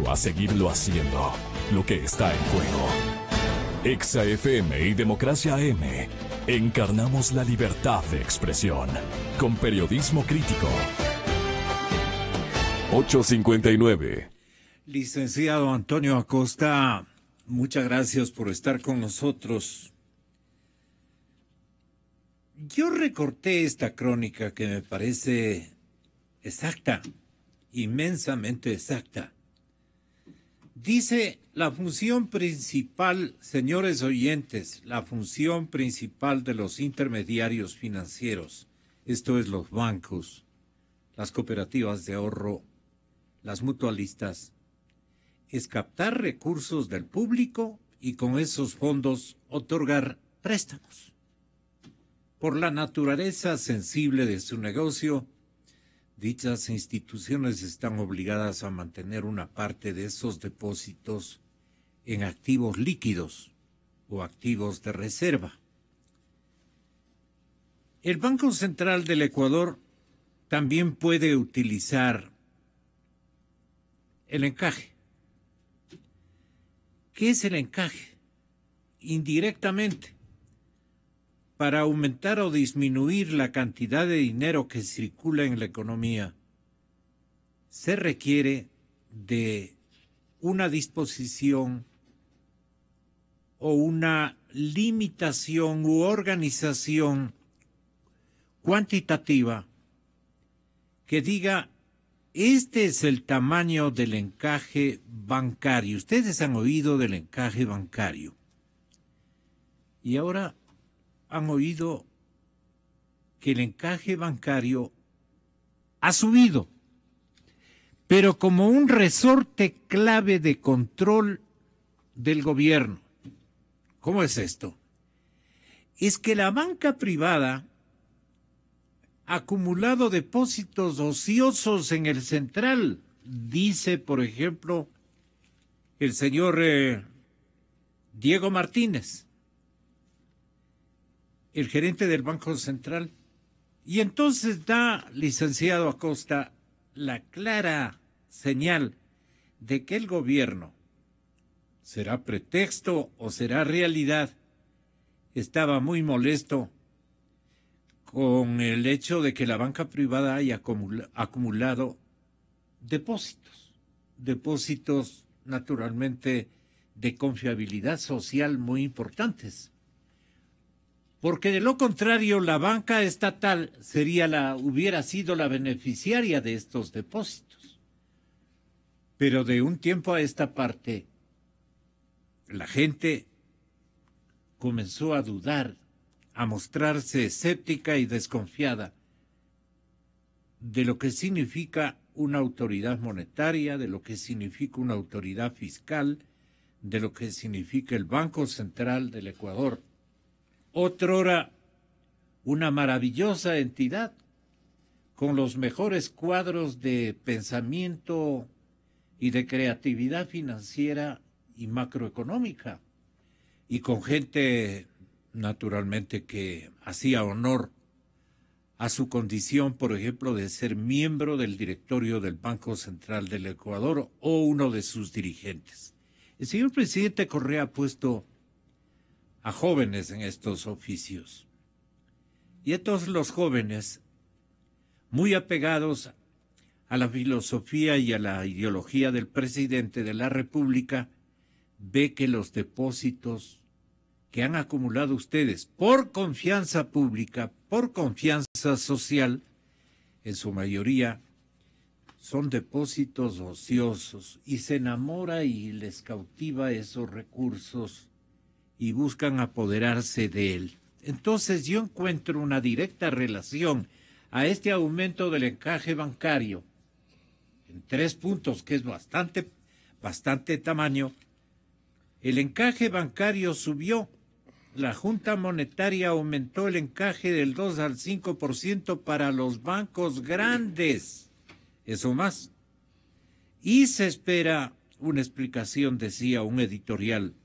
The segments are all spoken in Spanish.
a seguirlo haciendo. Lo que está en juego. Exa FM y Democracia AM. Encarnamos la libertad de expresión. Con periodismo crítico. 8:59. Licenciado Antonio Acosta, muchas gracias por estar con nosotros. Yo recorté esta crónica que me parece exacta, inmensamente exacta. Dice, la función principal, señores oyentes, la función principal de los intermediarios financieros, esto es los bancos, las cooperativas de ahorro, las mutualistas, es captar recursos del público y con esos fondos otorgar préstamos. Por la naturaleza sensible de su negocio, dichas instituciones están obligadas a mantener una parte de esos depósitos en activos líquidos o activos de reserva. El Banco Central del Ecuador también puede utilizar el encaje. ¿Qué es el encaje? Indirectamente, para aumentar o disminuir la cantidad de dinero que circula en la economía, se requiere de una disposición o una limitación u organización cuantitativa que diga, este es el tamaño del encaje bancario. Ustedes han oído del encaje bancario. Y ahora han oído que el encaje bancario ha subido, pero como un resorte clave de control del gobierno. ¿Cómo es esto? Es que la banca privada ha acumulado depósitos ociosos en el central, dice, por ejemplo, el señor Diego Martínez, el gerente del Banco Central. Y entonces da, licenciado Acosta, la clara señal de que el gobierno, será pretexto o será realidad, estaba muy molesto con el hecho de que la banca privada haya acumulado depósitos naturalmente de confiabilidad social muy importantes. Porque de lo contrario, la banca estatal hubiera sido la beneficiaria de estos depósitos. Pero de un tiempo a esta parte, la gente comenzó a dudar, a mostrarse escéptica y desconfiada de lo que significa una autoridad monetaria, de lo que significa una autoridad fiscal, de lo que significa el Banco Central del Ecuador. Otrora, una maravillosa entidad, con los mejores cuadros de pensamiento y de creatividad financiera y macroeconómica, y con gente naturalmente que hacía honor a su condición, por ejemplo, de ser miembro del directorio del Banco Central del Ecuador o uno de sus dirigentes. El señor presidente Correa ha puesto a jóvenes en estos oficios. Y entonces los jóvenes, muy apegados a la filosofía y a la ideología del presidente de la República, ve que los depósitos que han acumulado ustedes por confianza pública, por confianza social, en su mayoría son depósitos ociosos, y se enamora y les cautiva esos recursos y buscan apoderarse de él. Entonces yo encuentro una directa relación a este aumento del encaje bancario en 3 puntos, que es bastante tamaño. El encaje bancario subió. La Junta Monetaria aumentó el encaje del 2 al 5% para los bancos grandes. Eso más. Y se espera una explicación, decía un editorial,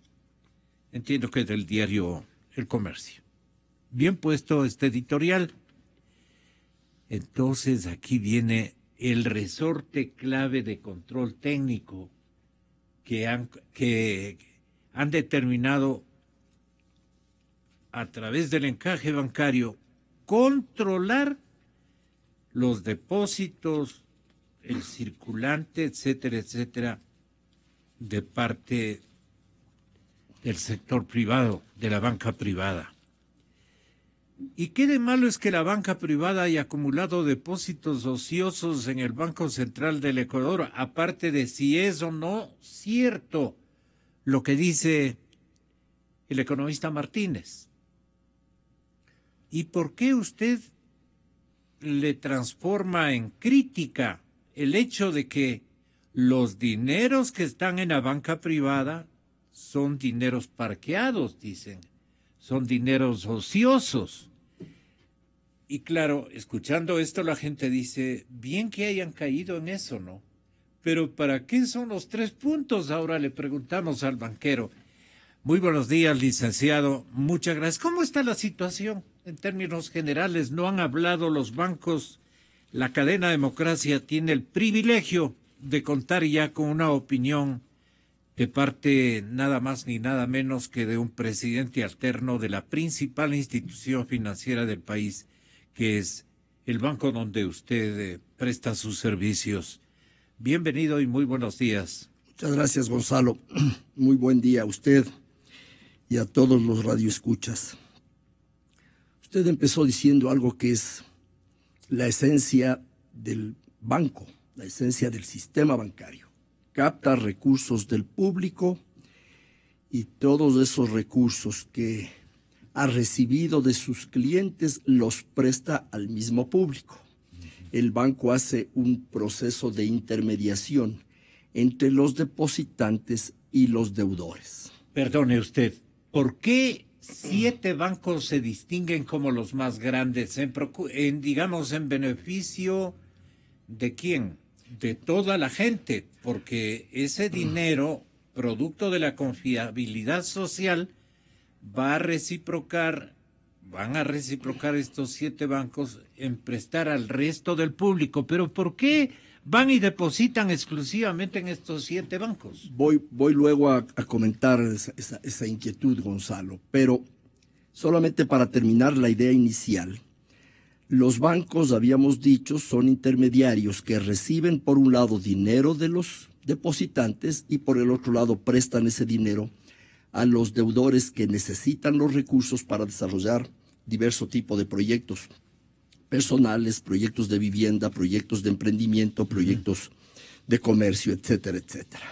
entiendo que del diario El Comercio. Bien puesto este editorial. Entonces aquí viene el resorte clave de control técnico que han determinado a través del encaje bancario controlar los depósitos, el circulante, etcétera, etcétera, de parte del sector privado, de la banca privada. ¿Y qué de malo es que la banca privada haya acumulado depósitos ociosos en el Banco Central del Ecuador, aparte de si es o no cierto lo que dice el economista Martínez? ¿Y por qué usted le transforma en crítica el hecho de que los dineros que están en la banca privada son dineros parqueados, dicen, son dineros ociosos? Y claro, escuchando esto la gente dice, bien que hayan caído en eso, ¿no? Pero ¿para qué son los 3 puntos? Ahora le preguntamos al banquero. Muy buenos días, licenciado. Muchas gracias. ¿Cómo está la situación en términos generales? No han hablado los bancos. La cadena Democracia tiene el privilegio de contar ya con una opinión de parte nada más ni nada menos que de un presidente alterno de la principal institución financiera del país, que es el banco donde usted presta sus servicios. Bienvenido y muy buenos días. Muchas gracias, Gonzalo. Muy buen día a usted y a todos los radioescuchas. Usted empezó diciendo algo que es la esencia del banco, la esencia del sistema bancario. Capta recursos del público y todos esos recursos que ha recibido de sus clientes los presta al mismo público. El banco hace un proceso de intermediación entre los depositantes y los deudores. Perdone usted, ¿por qué 7 bancos se distinguen como los más grandes? Digamos, en beneficio ¿de quién? De toda la gente, porque ese dinero, producto de la confiabilidad social, van a reciprocar estos 7 bancos en prestar al resto del público. Pero ¿por qué van y depositan exclusivamente en estos 7 bancos? Voy luego a comentar esa inquietud, Gonzalo, pero solamente para terminar la idea inicial. Los bancos, habíamos dicho, son intermediarios que reciben por un lado dinero de los depositantes y por el otro lado prestan ese dinero a los deudores que necesitan los recursos para desarrollar diverso tipo de proyectos personales, proyectos de vivienda, proyectos de emprendimiento, proyectos de comercio, etcétera, etcétera.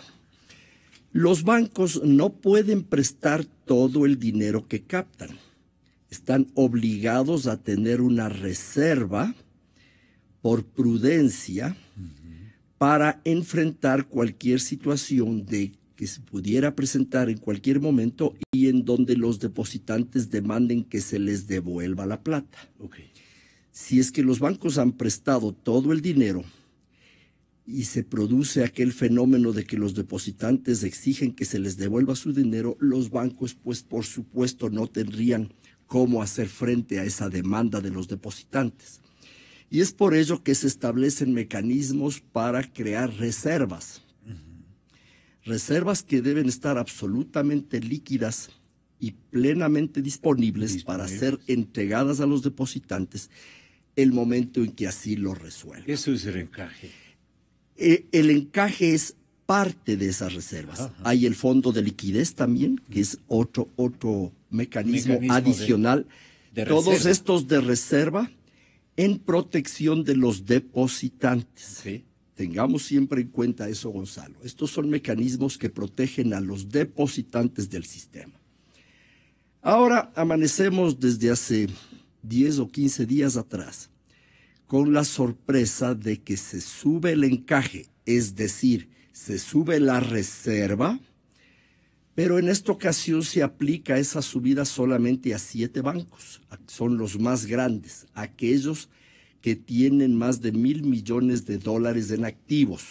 Los bancos no pueden prestar todo el dinero que captan. Están obligados a tener una reserva por prudencia para enfrentar cualquier situación que se pudiera presentar en cualquier momento y en donde los depositantes demanden que se les devuelva la plata. Okay. Si es que los bancos han prestado todo el dinero y se produce aquel fenómeno de que los depositantes exigen que se les devuelva su dinero, los bancos, pues por supuesto, no tendrían cómo hacer frente a esa demanda de los depositantes. Y es por ello que se establecen mecanismos para crear reservas. Reservas que deben estar absolutamente líquidas y plenamente disponibles para ser entregadas a los depositantes el momento en que así lo resuelvan. Eso es el encaje. El encaje es parte de esas reservas. Ajá. Hay el fondo de liquidez también, que es otro mecanismo adicional. De todos estos de reserva en protección de los depositantes. Sí. Tengamos siempre en cuenta eso, Gonzalo. Estos son mecanismos que protegen a los depositantes del sistema. Ahora amanecemos desde hace 10 o 15 días atrás con la sorpresa de que se sube el encaje, es decir, se sube la reserva, pero en esta ocasión se aplica esa subida solamente a 7 bancos. Son los más grandes, aquellos que tienen más de $1,000 millones en activos.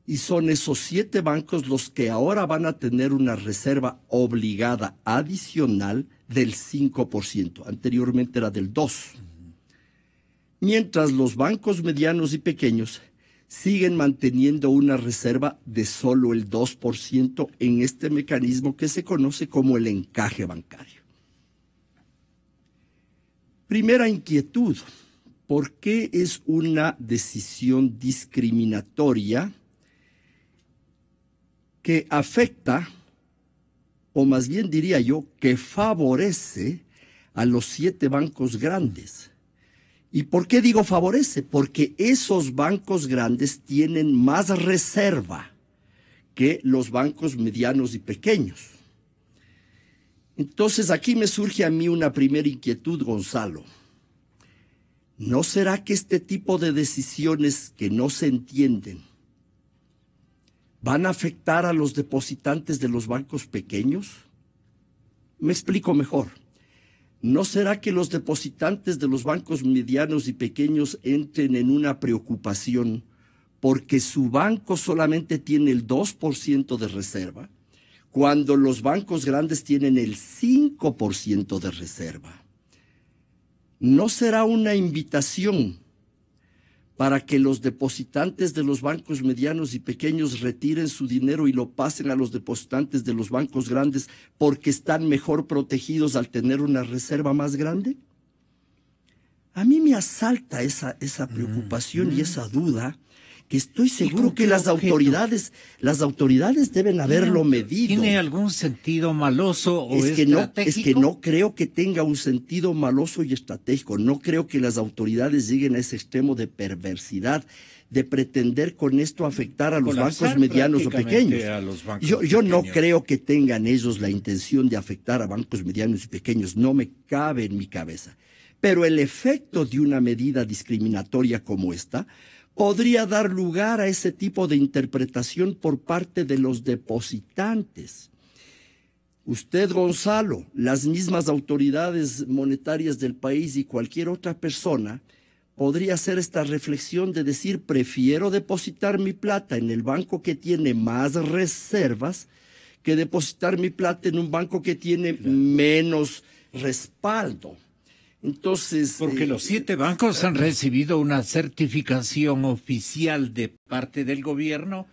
Y son esos 7 bancos los que ahora van a tener una reserva obligada adicional del 5%. Anteriormente era del 2%. Mientras los bancos medianos y pequeños siguen manteniendo una reserva de solo el 2% en este mecanismo que se conoce como el encaje bancario. Primera inquietud, ¿por qué es una decisión discriminatoria que afecta, o más bien diría yo, que favorece a los 7 bancos grandes? ¿Y por qué digo favorece? Porque esos bancos grandes tienen más reserva que los bancos medianos y pequeños. Entonces aquí me surge a mí una primera inquietud, Gonzalo. ¿No será que este tipo de decisiones que no se entienden van a afectar a los depositantes de los bancos pequeños? Me explico mejor. ¿No será que los depositantes de los bancos medianos y pequeños entren en una preocupación porque su banco solamente tiene el 2% de reserva, cuando los bancos grandes tienen el 5% de reserva? ¿No será una invitación para que los depositantes de los bancos medianos y pequeños retiren su dinero y lo pasen a los depositantes de los bancos grandes porque están mejor protegidos al tener una reserva más grande? A mí me asalta esa preocupación y esa duda, que estoy seguro que las autoridades deben haberlo medido. ¿Tiene algún sentido maloso o estratégico? Es que no creo que tenga un sentido maloso y estratégico. No creo que las autoridades lleguen a ese extremo de perversidad, de pretender con esto afectar a los bancos medianos o pequeños. Yo no creo que tengan ellos la intención de afectar a bancos medianos y pequeños. No me cabe en mi cabeza. Pero el efecto de una medida discriminatoria como esta podría dar lugar a ese tipo de interpretación por parte de los depositantes. Usted, Gonzalo, las mismas autoridades monetarias del país y cualquier otra persona podría hacer esta reflexión de decir: prefiero depositar mi plata en el banco que tiene más reservas que depositar mi plata en un banco que tiene menos respaldo. Entonces, porque los 7 bancos han recibido una certificación oficial de parte del gobierno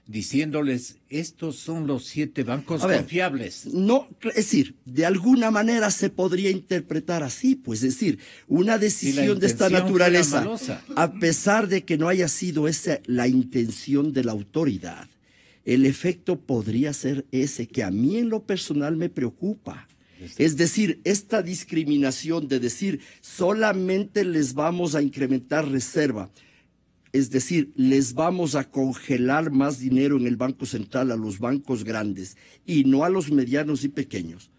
diciéndoles: estos son los 7 bancos confiables. No, es decir, de alguna manera se podría interpretar así, pues es decir, una decisión de esta naturaleza, a pesar de que no haya sido esa la intención de la autoridad, el efecto podría ser ese que a mí en lo personal me preocupa. Es decir, esta discriminación de decir solamente les vamos a incrementar reserva, es decir, les vamos a congelar más dinero en el Banco Central a los bancos grandes y no a los medianos y pequeños,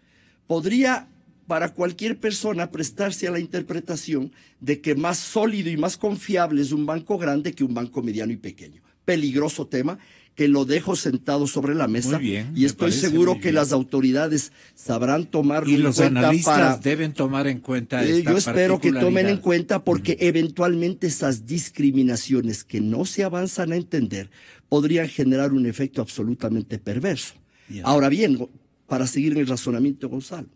podría para cualquier persona prestarse a la interpretación de que más sólido y más confiable es un banco grande que un banco mediano y pequeño. Peligroso tema que lo dejo sentado sobre la mesa. Muy bien, y estoy seguro que las autoridades sabrán tomarlo en cuenta. Y los analistas deben tomar en cuenta esta yo espero que tomen en cuenta, porque eventualmente esas discriminaciones que no se avanzan a entender podrían generar un efecto absolutamente perverso. Ahora bien, para seguir en el razonamiento, Gonzalo,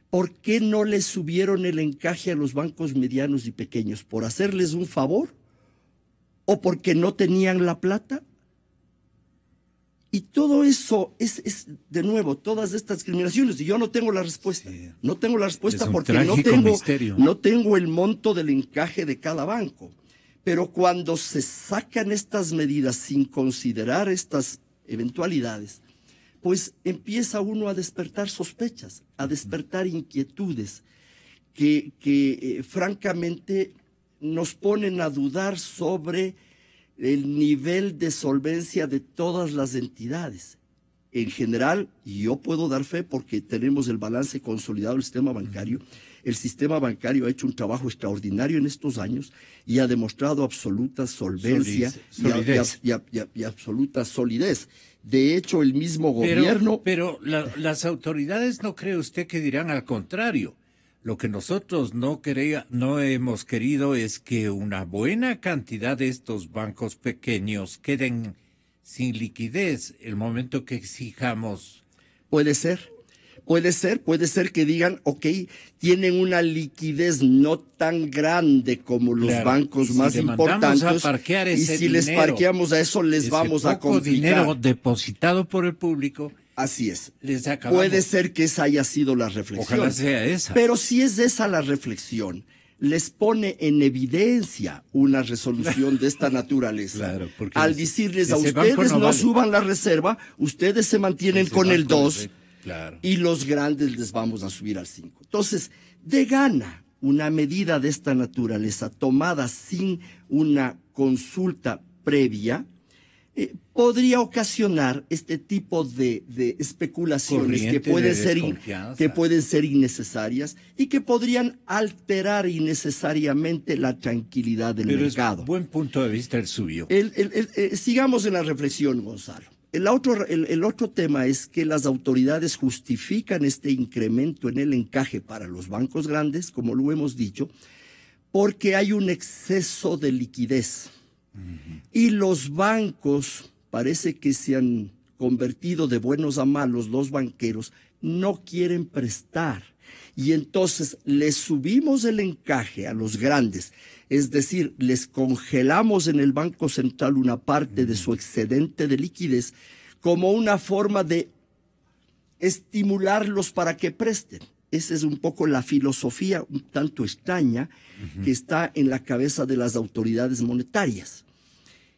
¿por qué no les subieron el encaje a los bancos medianos y pequeños? ¿Por hacerles un favor? ¿O porque no tenían la plata? Y todo eso es de nuevo, todas estas discriminaciones, y yo no tengo la respuesta. Sí. No tengo la respuesta porque no tengo el monto del encaje de cada banco. Pero cuando se sacan estas medidas sin considerar estas eventualidades, pues empieza uno a despertar sospechas, a despertar inquietudes que francamente nos ponen a dudar sobre el nivel de solvencia de todas las entidades. En general, yo puedo dar fe porque tenemos el balance consolidado del sistema bancario. El sistema bancario ha hecho un trabajo extraordinario en estos años y ha demostrado absoluta solvencia y absoluta solidez. De hecho, el mismo gobierno... Pero las autoridades, ¿no cree usted que dirán al contrario? Lo que nosotros no hemos querido es que una buena cantidad de estos bancos pequeños queden sin liquidez el momento que exijamos. Puede ser, puede ser que digan, ok, tienen una liquidez no tan grande como los bancos más importantes, y si les parqueamos a eso, les vamos a complicar. Dinero depositado por el público. Así es. Puede ser que esa haya sido la reflexión. Ojalá sea esa. Pero si es esa la reflexión, les pone en evidencia una resolución de esta naturaleza. Claro, al decirles a ustedes no suban la reserva, ustedes se mantienen con el 2, claro, y los grandes les vamos a subir al 5. Entonces, de gana una medida de esta naturaleza tomada sin una consulta previa, podría ocasionar este tipo de especulaciones que pueden ser innecesarias y que podrían alterar innecesariamente la tranquilidad del mercado. Es buen punto de vista el suyo. Sigamos en la reflexión, Gonzalo. El otro tema es que las autoridades justifican este incremento en el encaje para los bancos grandes, como lo hemos dicho, porque hay un exceso de liquidez. Y los bancos, parece que se han convertido de buenos a malos, los banqueros no quieren prestar. Y entonces les subimos el encaje a los grandes, es decir, les congelamos en el Banco Central una parte de su excedente de liquidez como una forma de estimularlos para que presten. Esa es un poco la filosofía un tanto extraña que está en la cabeza de las autoridades monetarias.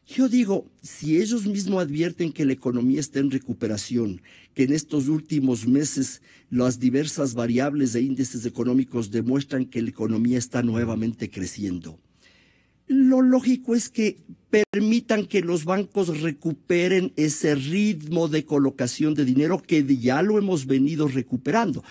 Yo digo, si ellos mismos advierten que la economía está en recuperación, que en estos últimos meses las diversas variables e índices económicos demuestran que la economía está nuevamente creciendo, lo lógico es que permitan que los bancos recuperen ese ritmo de colocación de dinero que ya lo hemos venido recuperando.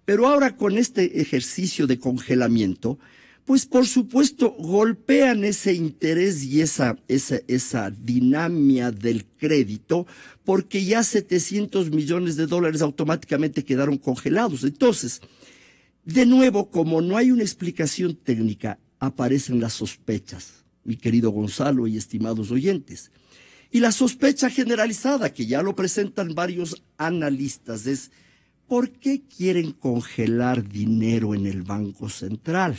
Pero ahora con este ejercicio de congelamiento, pues por supuesto golpean ese interés y esa dinámica del crédito, porque ya 700 millones de dólares automáticamente quedaron congelados. Entonces, de nuevo, como no hay una explicación técnica, aparecen las sospechas, mi querido Gonzalo y estimados oyentes. Y la sospecha generalizada, que ya lo presentan varios analistas, es ¿por qué quieren congelar dinero en el Banco Central?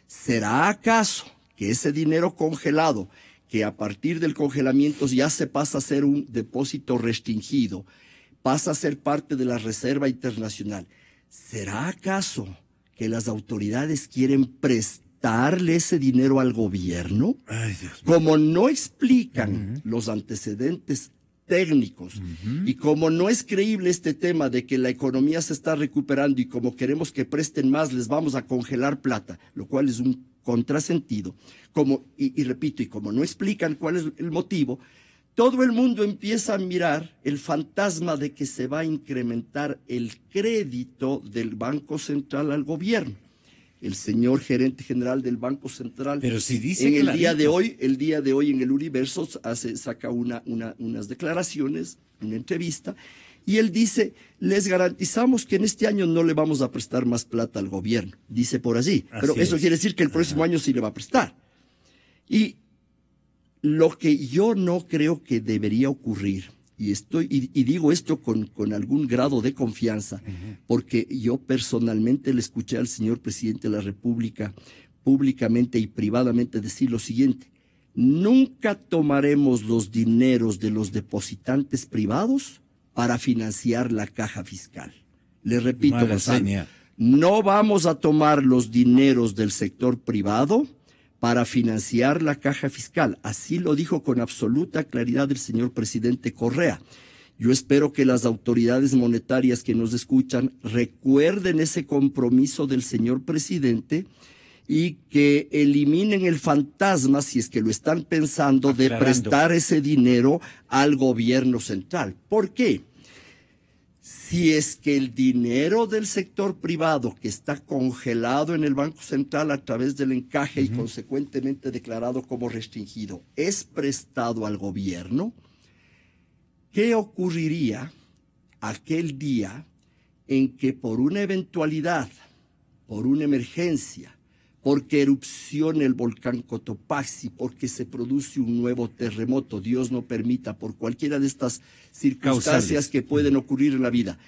¿Será acaso que ese dinero congelado, que a partir del congelamiento ya se pasa a ser un depósito restringido, pasa a ser parte de la Reserva Internacional, ¿será acaso que las autoridades quieren prestarle ese dinero al gobierno? Ay, Dios mío. Como no explican los antecedentes técnicos y como no es creíble este tema de que la economía se está recuperando y como queremos que presten más les vamos a congelar plata, lo cual es un contrasentido, y repito, y como no explican cuál es el motivo, todo el mundo empieza a mirar el fantasma de que se va a incrementar el crédito del Banco Central al gobierno. El señor gerente general del Banco Central, pero si dice el día de hoy en el Universo saca unas declaraciones, una entrevista, y él dice, les garantizamos que en este año no le vamos a prestar más plata al gobierno, dice por allí, pero eso quiere decir que el próximo año sí le va a prestar. Y lo que yo no creo que debería ocurrir, y digo esto con algún grado de confianza, porque yo personalmente le escuché al señor presidente de la República públicamente y privadamente decir lo siguiente: nunca tomaremos los dineros de los depositantes privados para financiar la caja fiscal. Le repito, Gonzalo, no vamos a tomar los dineros del sector privado para financiar la caja fiscal. Así lo dijo con absoluta claridad el señor presidente Correa. Yo espero que las autoridades monetarias que nos escuchan recuerden ese compromiso del señor presidente y que eliminen el fantasma, si es que lo están pensando, de prestar ese dinero al gobierno central. ¿Por qué? Si es que el dinero del sector privado que está congelado en el Banco Central a través del encaje y consecuentemente declarado como restringido es prestado al gobierno, ¿qué ocurriría aquel día en que por una eventualidad, por una emergencia, porque erupcione el volcán Cotopaxi, porque se produce un nuevo terremoto, Dios no permita, por cualquiera de estas circunstancias que pueden ocurrir en la vida,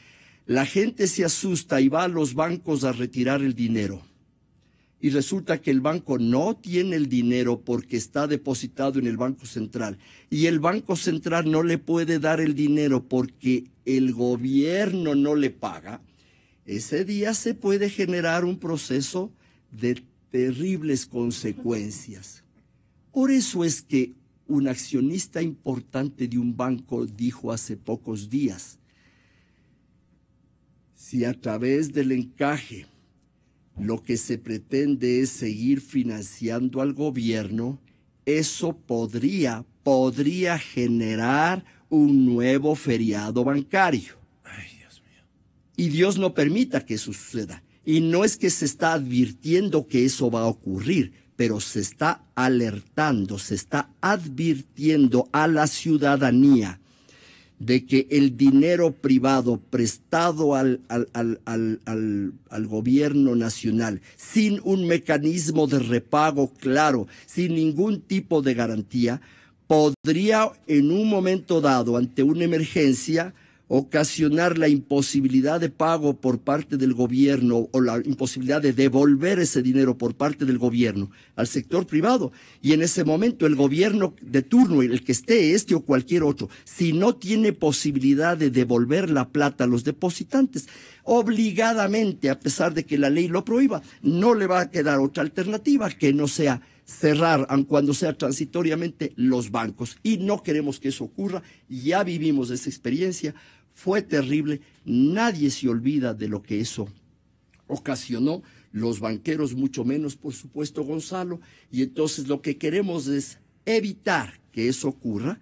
La gente se asusta y va a los bancos a retirar el dinero. Y resulta que el banco no tiene el dinero porque está depositado en el Banco Central. Y el Banco Central no le puede dar el dinero porque el gobierno no le paga. Ese día se puede generar un proceso de terribles consecuencias. Por eso es que un accionista importante de un banco dijo hace pocos días, si a través del encaje lo que se pretende es seguir financiando al gobierno, eso podría generar un nuevo feriado bancario. Ay, Dios mío. Y Dios no permita que eso suceda. Y no es que se está advirtiendo que eso va a ocurrir, pero se está alertando, se está advirtiendo a la ciudadanía de que el dinero privado prestado al gobierno nacional, sin un mecanismo de repago claro, sin ningún tipo de garantía, podría en un momento dado, ante una emergencia, ocasionar la imposibilidad de pago por parte del gobierno o la imposibilidad de devolver ese dinero por parte del gobierno al sector privado. Y en ese momento el gobierno de turno, el que esté, este o cualquier otro, si no tiene posibilidad de devolver la plata a los depositantes, obligadamente, a pesar de que la ley lo prohíba, no le va a quedar otra alternativa que no sea cerrar, aun cuando sea transitoriamente, los bancos. Y no queremos que eso ocurra. Ya vivimos esa experiencia. Fue terrible. Nadie se olvida de lo que eso ocasionó. Los banqueros mucho menos, por supuesto, Gonzalo. Y entonces lo que queremos es evitar que eso ocurra.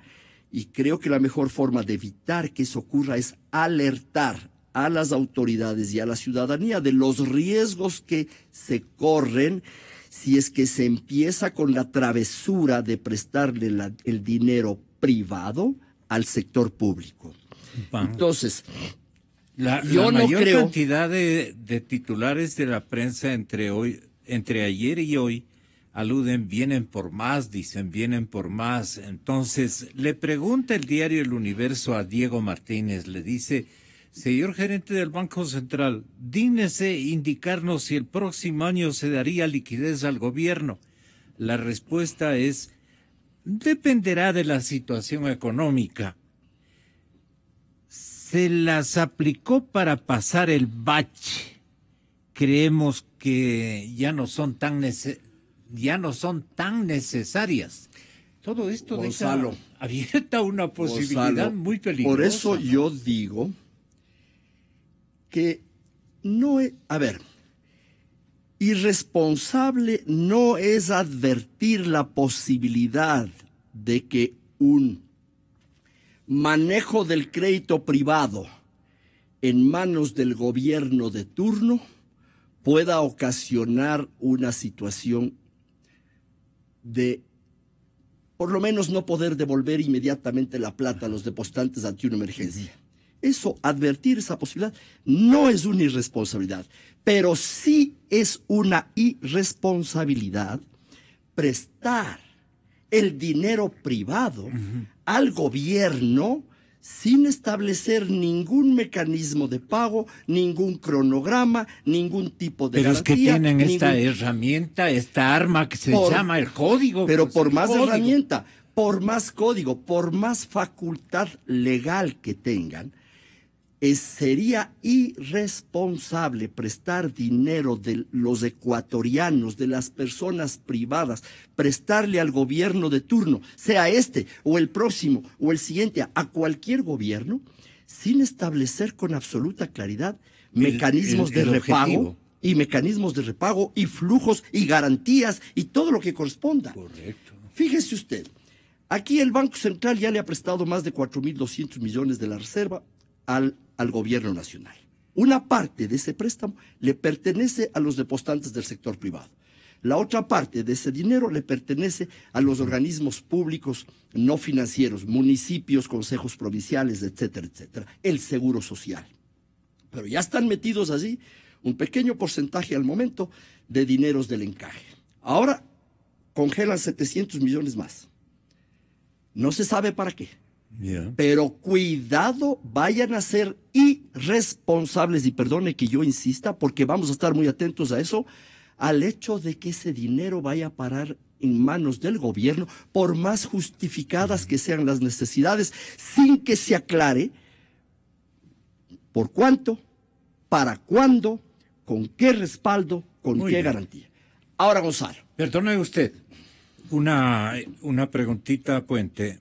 Y creo que la mejor forma de evitar que eso ocurra es alertar a las autoridades y a la ciudadanía de los riesgos que se corren si es que se empieza con la travesura de prestarle el dinero privado al sector público. Entonces, la mayor cantidad de titulares de la prensa entre ayer y hoy aluden, vienen por más, dicen, vienen por más. Entonces, le pregunta el diario El Universo a Diego Martínez, le dice: señor gerente del Banco Central, dígnese indicarnos si el próximo año se daría liquidez al gobierno. La respuesta es: dependerá de la situación económica. Se las aplicó para pasar el bache. Creemos que ya no son tan necesarias. Todo esto Gonzalo, deja abierta una posibilidad, Gonzalo, muy peligrosa. Por eso, ¿no? Yo digo que no es, irresponsable no es advertir la posibilidad de que un manejo del crédito privado en manos del gobierno de turno pueda ocasionar una situación de, por lo menos, no poder devolver inmediatamente la plata a los depositantes ante una emergencia. Eso, advertir esa posibilidad, no es una irresponsabilidad, pero sí es una irresponsabilidad prestar el dinero privado al gobierno sin establecer ningún mecanismo de pago, ningún cronograma, ningún tipo de garantía. Pero es que tienen esta herramienta, esta arma que se llama el código. Pero por más herramienta, por más código, por más facultad legal que tengan, sería irresponsable prestar dinero de los ecuatorianos, de las personas privadas, prestarle al gobierno de turno, sea este o el próximo o el siguiente, a cualquier gobierno, sin establecer con absoluta claridad mecanismos de repago y flujos y garantías y todo lo que corresponda. Correcto. Fíjese usted, aquí el Banco Central ya le ha prestado más de 4.200 millones de la reserva al gobierno nacional. Una parte de ese préstamo le pertenece a los depositantes del sector privado. La otra parte de ese dinero le pertenece a los organismos públicos no financieros, municipios, consejos provinciales, etcétera, etcétera. El Seguro Social. Pero ya están metidos allí un pequeño porcentaje al momento de dineros del encaje. Ahora congelan 700 millones más. No se sabe para qué. Yeah. Pero cuidado, vayan a ser irresponsables, y perdone que yo insista, porque vamos a estar muy atentos a eso, al hecho de que ese dinero vaya a parar en manos del gobierno, por más justificadas que sean las necesidades, sin que se aclare por cuánto, para cuándo, con qué respaldo, con Muy qué bien. garantía. Ahora, Gonzalo. Perdone usted, una preguntita, Puente.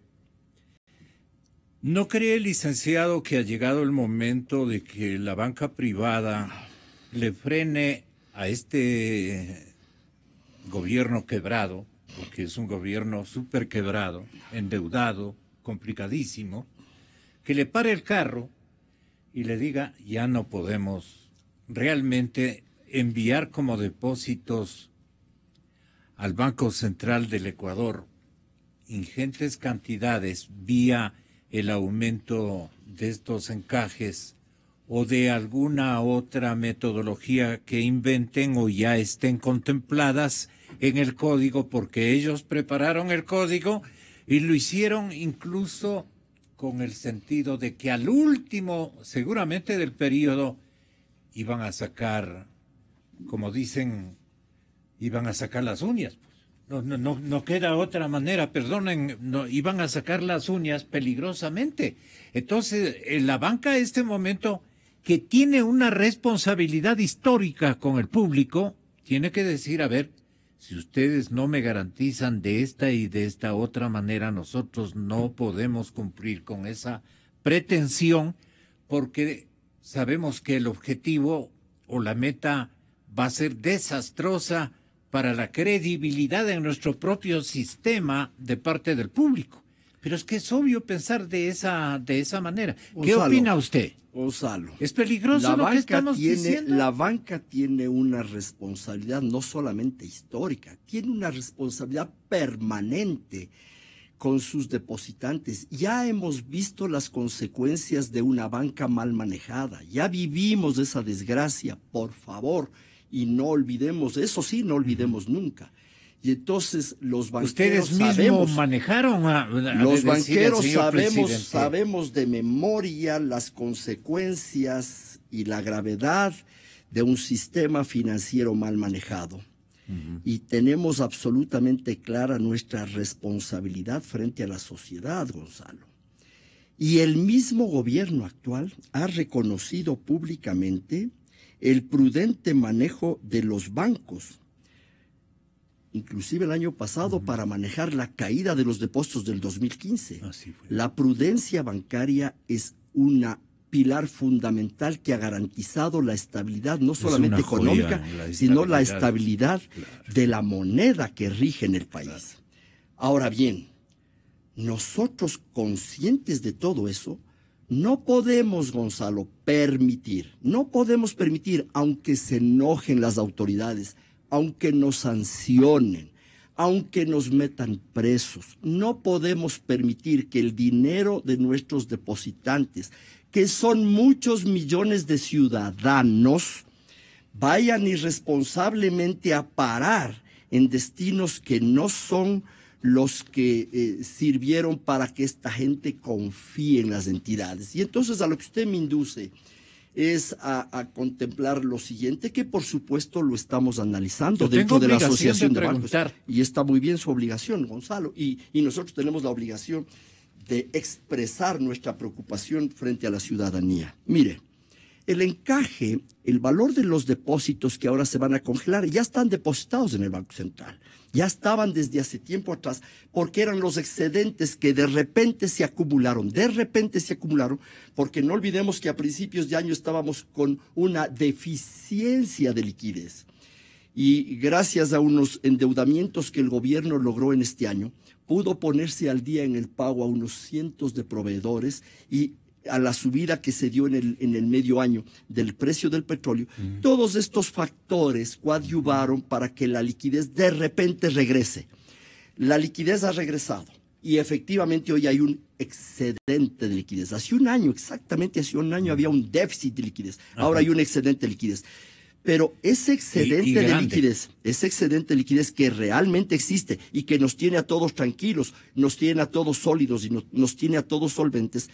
¿No cree, licenciado, que ha llegado el momento de que la banca privada le frene a este gobierno quebrado, porque es un gobierno súper quebrado, endeudado, complicadísimo, que le pare el carro y le diga, ya no podemos realmente enviar como depósitos al Banco Central del Ecuador ingentes cantidades vía el aumento de estos encajes o de alguna otra metodología que inventen o ya estén contempladas en el código, porque ellos prepararon el código y lo hicieron incluso con el sentido de que al último, seguramente del periodo, iban a sacar, como dicen, iban a sacar las uñas. No queda otra manera, perdonen, no, iban a sacar las uñas peligrosamente. Entonces, la banca en este momento, que tiene una responsabilidad histórica con el público, tiene que decir, a ver, si ustedes no me garantizan de esta y de esta otra manera, nosotros no podemos cumplir con esa pretensión, porque sabemos que el objetivo o la meta va a ser desastrosa para la credibilidad de nuestro propio sistema de parte del público. Pero es que es obvio pensar de esa manera. ¿Qué Gonzalo, opina usted? Gonzalo, ¿Es peligroso lo que estamos diciendo? La banca tiene una responsabilidad no solamente histórica, tiene una responsabilidad permanente con sus depositantes. Ya hemos visto las consecuencias de una banca mal manejada, ya vivimos esa desgracia, por favor, y no olvidemos, eso sí, no olvidemos nunca. Y entonces los banqueros ustedes mismos manejaron los banqueros presidente. sabemos de memoria las consecuencias y la gravedad de un sistema financiero mal manejado. Y tenemos absolutamente clara nuestra responsabilidad frente a la sociedad, Gonzalo. Y el mismo gobierno actual ha reconocido públicamente el prudente manejo de los bancos, inclusive el año pasado, para manejar la caída de los depósitos del 2015. Así fue. La prudencia bancaria es una pilar fundamental que ha garantizado la estabilidad, no solamente económica, sino la estabilidad de la moneda que rige en el país. Claro. Ahora bien, nosotros, conscientes de todo eso, no podemos, Gonzalo, no podemos permitir, aunque se enojen las autoridades, aunque nos sancionen, aunque nos metan presos, no podemos permitir que el dinero de nuestros depositantes, que son muchos millones de ciudadanos, vayan irresponsablemente a parar en destinos que no son los que sirvieron para que esta gente confíe en las entidades. Y entonces a lo que usted me induce es a contemplar lo siguiente, que por supuesto lo estamos analizando dentro de la Asociación de Bancos. Y está muy bien su obligación, Gonzalo, y nosotros tenemos la obligación de expresar nuestra preocupación frente a la ciudadanía. Mire, el encaje, el valor de los depósitos que ahora se van a congelar, ya están depositados en el Banco Central. Ya estaban desde hace tiempo atrás, porque eran los excedentes que de repente se acumularon, porque no olvidemos que a principios de año estábamos con una deficiencia de liquidez. Y gracias a unos endeudamientos que el gobierno logró en este año, pudo ponerse al día en el pago a unos cientos de proveedores y a la subida que se dio en el medio año del precio del petróleo, todos estos factores coadyuvaron para que la liquidez de repente regrese. La liquidez ha regresado y efectivamente hoy hay un excedente de liquidez. Hace un año, exactamente hace un año, había un déficit de liquidez. Ahora hay un excedente de liquidez. Pero ese excedente de grande. liquidez, ese excedente de liquidez que realmente existe y que nos tiene a todos tranquilos, nos tiene a todos sólidos y nos tiene a todos solventes,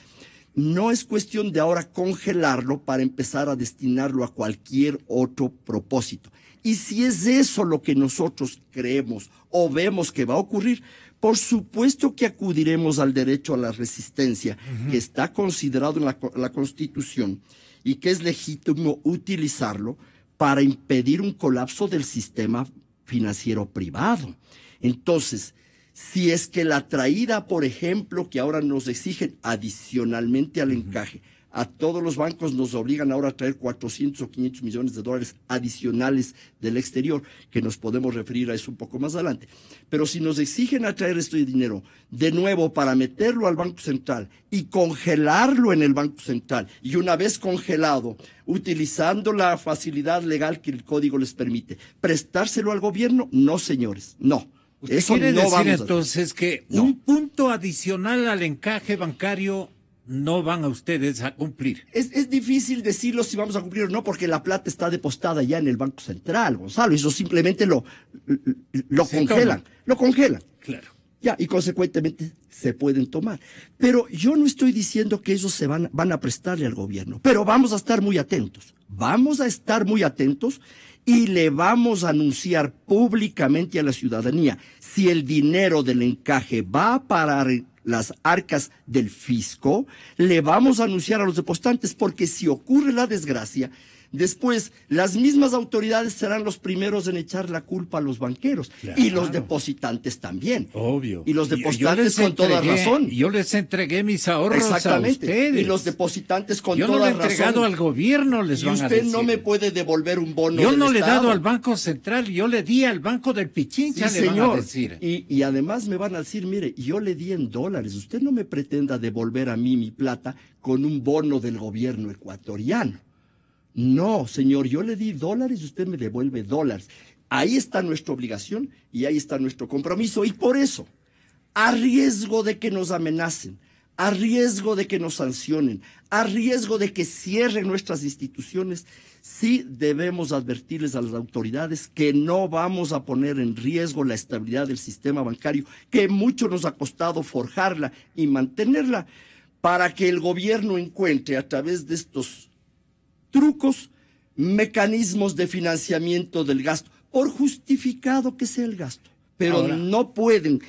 no es cuestión de ahora congelarlo para empezar a destinarlo a cualquier otro propósito. Y si es eso lo que nosotros creemos o vemos que va a ocurrir, por supuesto que acudiremos al derecho a la resistencia, que está considerado en la Constitución y que es legítimo utilizarlo para impedir un colapso del sistema financiero privado. Entonces, si es que la traída, por ejemplo, que ahora nos exigen adicionalmente al encaje, a todos los bancos nos obligan ahora a traer 400 o 500 millones de dólares adicionales del exterior, que nos podemos referir a eso un poco más adelante. Pero si nos exigen a traer este dinero de nuevo para meterlo al Banco Central y congelarlo en el Banco Central, y una vez congelado, utilizando la facilidad legal que el código les permite, prestárselo al gobierno, no, señores, no. ¿Usted Eso quiere no decir vamos a entonces que No. un punto adicional al encaje bancario no van a ustedes a cumplir? Es difícil decirlo si vamos a cumplir o no, porque la plata está depositada ya en el Banco Central, Gonzalo. Eso simplemente lo congelan. Lo congelan. Claro. Ya, y consecuentemente se pueden tomar. Pero yo no estoy diciendo que ellos van a prestarle al gobierno, pero vamos a estar muy atentos. Vamos a estar muy atentos y le vamos a anunciar públicamente a la ciudadanía si el dinero del encaje va para las arcas del fisco, le vamos a anunciar a los depositantes, porque si ocurre la desgracia, después las mismas autoridades serán los primeros en echar la culpa a los banqueros. Claro. Y los depositantes también. Obvio. Y los Yo depositantes les con toda razón. Yo les entregué mis ahorros Exactamente. a ustedes. Y los depositantes con yo toda no le he entregado razón. al gobierno, les Y van a usted decir. no me puede devolver un bono Yo del no le he Estado. dado al Banco Central, yo le di al Banco del Pichincha, Sí, le van a señor. decir. Y además me van a decir, mire, yo le di en dólares. Usted no me pretenda devolver a mí mi plata con un bono del gobierno ecuatoriano. No, señor, yo le di dólares y usted me devuelve dólares. Ahí está nuestra obligación y ahí está nuestro compromiso. Y por eso, a riesgo de que nos amenacen, a riesgo de que nos sancionen, a riesgo de que cierren nuestras instituciones, sí debemos advertirles a las autoridades que no vamos a poner en riesgo la estabilidad del sistema bancario, que mucho nos ha costado forjarla y mantenerla, para que el gobierno encuentre a través de estos trucos, mecanismos de financiamiento del gasto, por justificado que sea el gasto. Pero Ahora, no pueden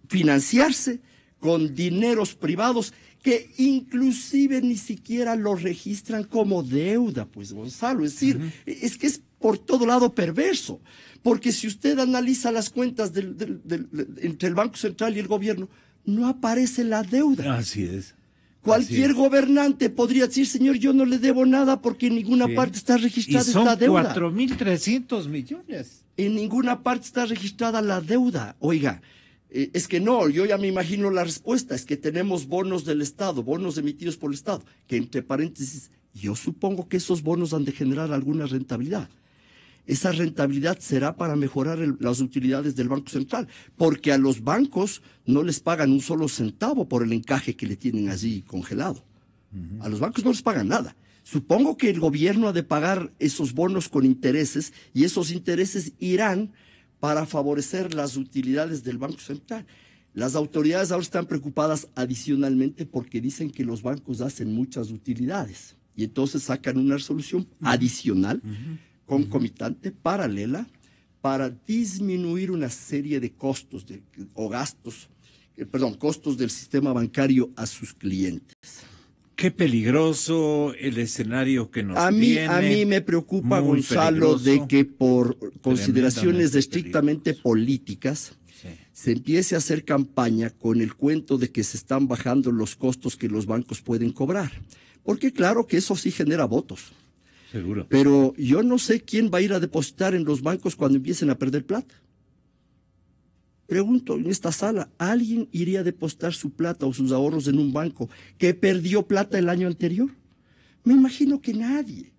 financiarse con dineros privados que inclusive ni siquiera los registran como deuda, pues, Gonzalo. Es decir, es que es por todo lado perverso. Porque si usted analiza las cuentas entre el Banco Central y el gobierno, no aparece la deuda. Así es. Cualquier gobernante podría decir, señor, yo no le debo nada porque en ninguna parte está registrada esta deuda. 4.300 millones. En ninguna parte está registrada la deuda. Oiga, es que no, yo ya me imagino la respuesta, es que tenemos bonos del Estado, bonos emitidos por el Estado, que entre paréntesis, yo supongo que esos bonos han de generar alguna rentabilidad. Esa rentabilidad será para mejorar las utilidades del Banco Central, porque a los bancos no les pagan un solo centavo por el encaje que le tienen allí congelado. A los bancos no les pagan nada. Supongo que el gobierno ha de pagar esos bonos con intereses, y esos intereses irán para favorecer las utilidades del Banco Central. Las autoridades ahora están preocupadas adicionalmente porque dicen que los bancos hacen muchas utilidades, y entonces sacan una resolución adicional, concomitante, paralela, para disminuir una serie de costos costos del sistema bancario a sus clientes. Qué peligroso el escenario que nos A mí me preocupa, Muy Gonzalo, peligroso. de que por consideraciones Tremendamente estrictamente peligroso. políticas Sí. se empiece a hacer campaña con el cuento de que se están bajando los costos que los bancos pueden cobrar. Porque claro que eso sí genera votos. Seguro. Pero yo no sé quién va a ir a depositar en los bancos cuando empiecen a perder plata. Pregunto, en esta sala, ¿alguien iría a depositar su plata o sus ahorros en un banco que perdió plata el año anterior? Me imagino que nadie.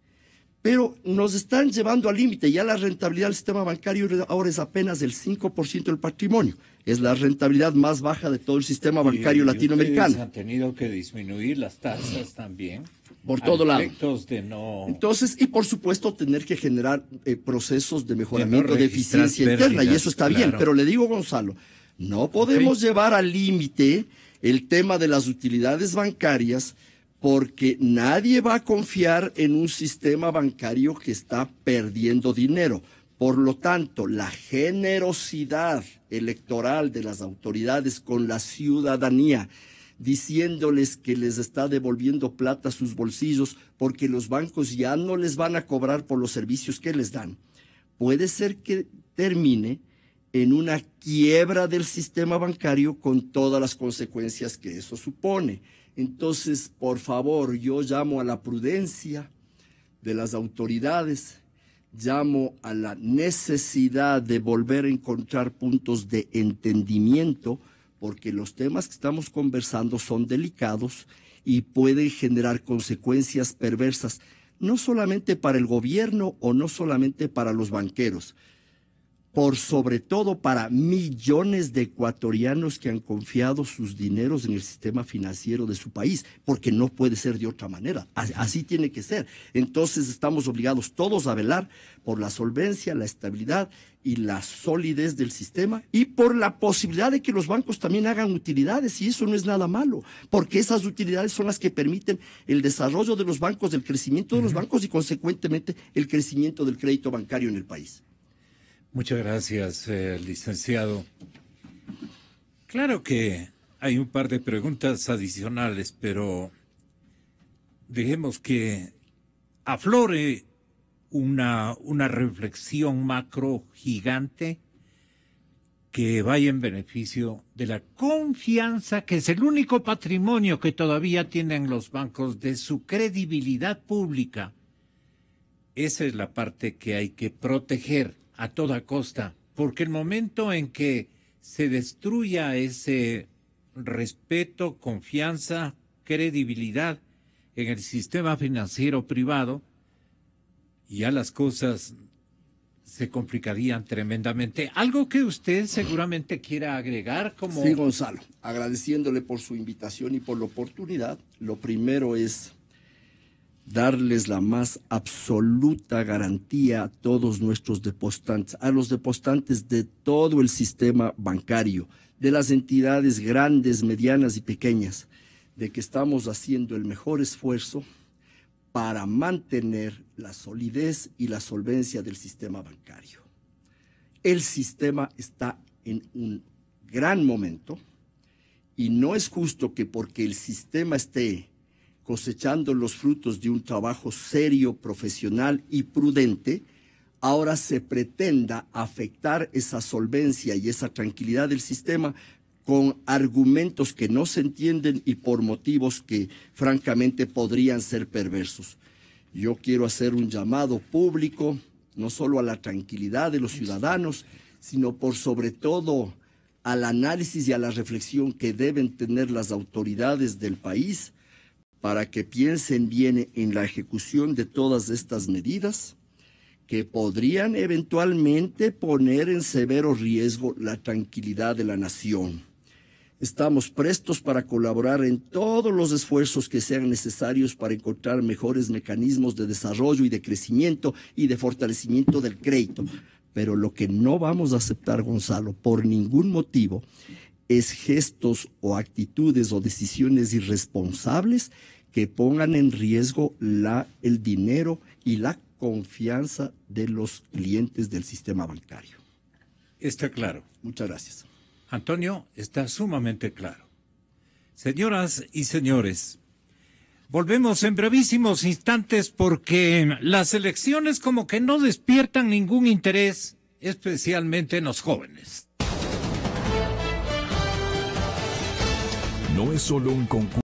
pero nos están llevando al límite. Ya la rentabilidad del sistema bancario ahora es apenas del 5% del patrimonio. Es la rentabilidad más baja de todo el sistema bancario latinoamericano. Ustedes han tenido que disminuir las tasas también. Por todo lado. De no... Entonces, y por supuesto, tener que generar procesos de mejoramiento de eficiencia interna, y eso está bien. Pero le digo, Gonzalo, no podemos llevar al límite el tema de las utilidades bancarias, porque nadie va a confiar en un sistema bancario que está perdiendo dinero. Por lo tanto, la generosidad electoral de las autoridades con la ciudadanía, diciéndoles que les está devolviendo plata a sus bolsillos porque los bancos ya no les van a cobrar por los servicios que les dan, puede ser que termine en una quiebra del sistema bancario con todas las consecuencias que eso supone. Entonces, por favor, yo llamo a la prudencia de las autoridades, llamo a la necesidad de volver a encontrar puntos de entendimiento, porque los temas que estamos conversando son delicados y pueden generar consecuencias perversas, no solamente para el gobierno o no solamente para los banqueros, por sobre todo para millones de ecuatorianos que han confiado sus dineros en el sistema financiero de su país, porque no puede ser de otra manera, así tiene que ser. Entonces estamos obligados todos a velar por la solvencia, la estabilidad y la solidez del sistema, y por la posibilidad de que los bancos también hagan utilidades, y eso no es nada malo, porque esas utilidades son las que permiten el desarrollo de los bancos, el crecimiento de los bancos y consecuentemente el crecimiento del crédito bancario en el país. Muchas gracias, licenciado. Claro que hay un par de preguntas adicionales, pero dejemos que aflore una reflexión macro gigante que vaya en beneficio de la confianza, que es el único patrimonio que todavía tienen los bancos, de su credibilidad pública. Esa es la parte que hay que proteger a toda costa, porque el momento en que se destruya ese respeto, confianza, credibilidad en el sistema financiero privado, ya las cosas se complicarían tremendamente. ¿Algo que usted seguramente quiera agregar? Sí, Gonzalo, agradeciéndole por su invitación y por la oportunidad. Lo primero es darles la más absoluta garantía a todos nuestros depositantes, a los depositantes de todo el sistema bancario, de las entidades grandes, medianas y pequeñas, de que estamos haciendo el mejor esfuerzo para mantener la solidez y la solvencia del sistema bancario. El sistema está en un gran momento y no es justo que porque el sistema esté cosechando los frutos de un trabajo serio, profesional y prudente, ahora se pretenda afectar esa solvencia y esa tranquilidad del sistema con argumentos que no se entienden y por motivos que francamente podrían ser perversos. Yo quiero hacer un llamado público, no solo a la tranquilidad de los ciudadanos, sino por sobre todo al análisis y a la reflexión que deben tener las autoridades del país, para que piensen bien en la ejecución de todas estas medidas que podrían eventualmente poner en severo riesgo la tranquilidad de la nación. Estamos prestos para colaborar en todos los esfuerzos que sean necesarios para encontrar mejores mecanismos de desarrollo y de crecimiento y de fortalecimiento del crédito. Pero lo que no vamos a aceptar, Gonzalo, por ningún motivo, es gestos o actitudes o decisiones irresponsables que pongan en riesgo el dinero y la confianza de los clientes del sistema bancario. Está claro. Muchas gracias. Antonio, está sumamente claro. Señoras y señores, volvemos en brevísimos instantes porque las elecciones como que no despiertan ningún interés, especialmente en los jóvenes. No es solo un concurso.